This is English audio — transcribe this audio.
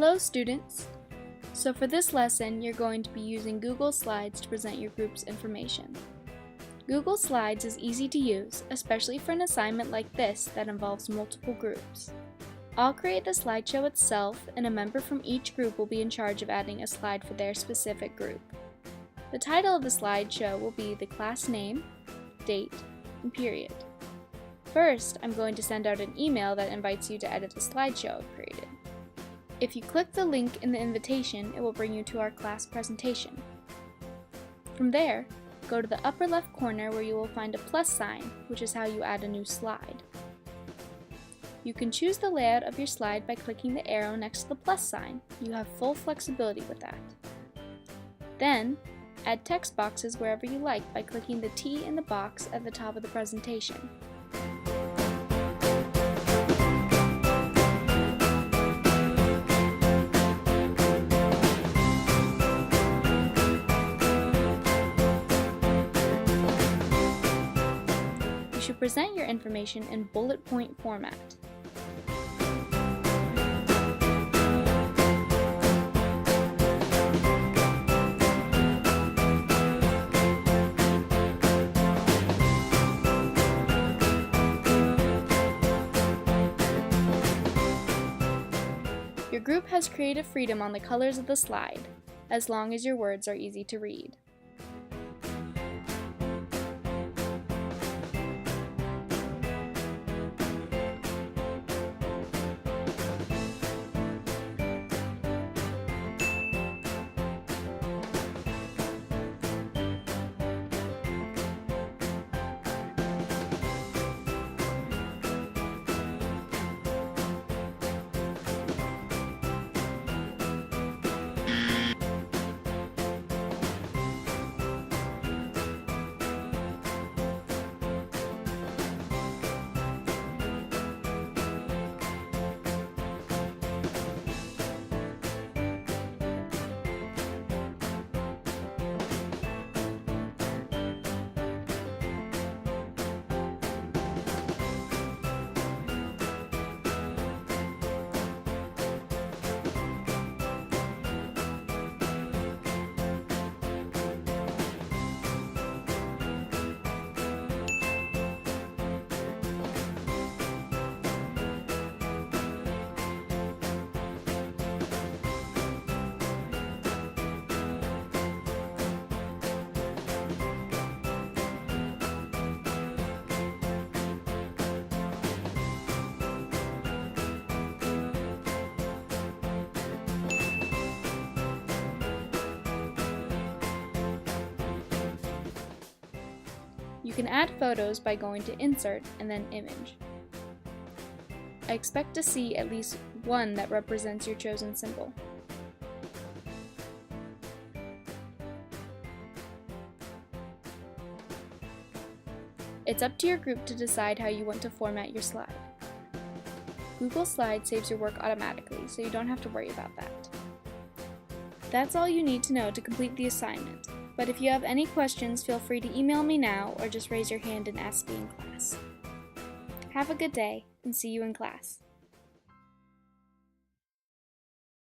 Hello students! So for this lesson, you're going to be using Google Slides to present your group's information. Google Slides is easy to use, especially for an assignment like this that involves multiple groups. I'll create the slideshow itself, and a member from each group will be in charge of adding a slide for their specific group. The title of the slideshow will be the class name, date, and period. First, I'm going to send out an email that invites you to edit the slideshow I've created. If you click the link in the invitation, it will bring you to our class presentation. From there, go to the upper left corner where you will find a plus sign, which is how you add a new slide. You can choose the layout of your slide by clicking the arrow next to the plus sign. You have full flexibility with that. Then, add text boxes wherever you like by clicking the T in the box at the top of the presentation. You should present your information in bullet point format. Your group has creative freedom on the colors of the slide, as long as your words are easy to read. You can add photos by going to Insert and then Image. I expect to see at least one that represents your chosen symbol. It's up to your group to decide how you want to format your slide. Google Slides saves your work automatically, so you don't have to worry about that. That's all you need to know to complete the assignment. But if you have any questions, feel free to email me now or just raise your hand and ask me in class. Have a good day, and see you in class.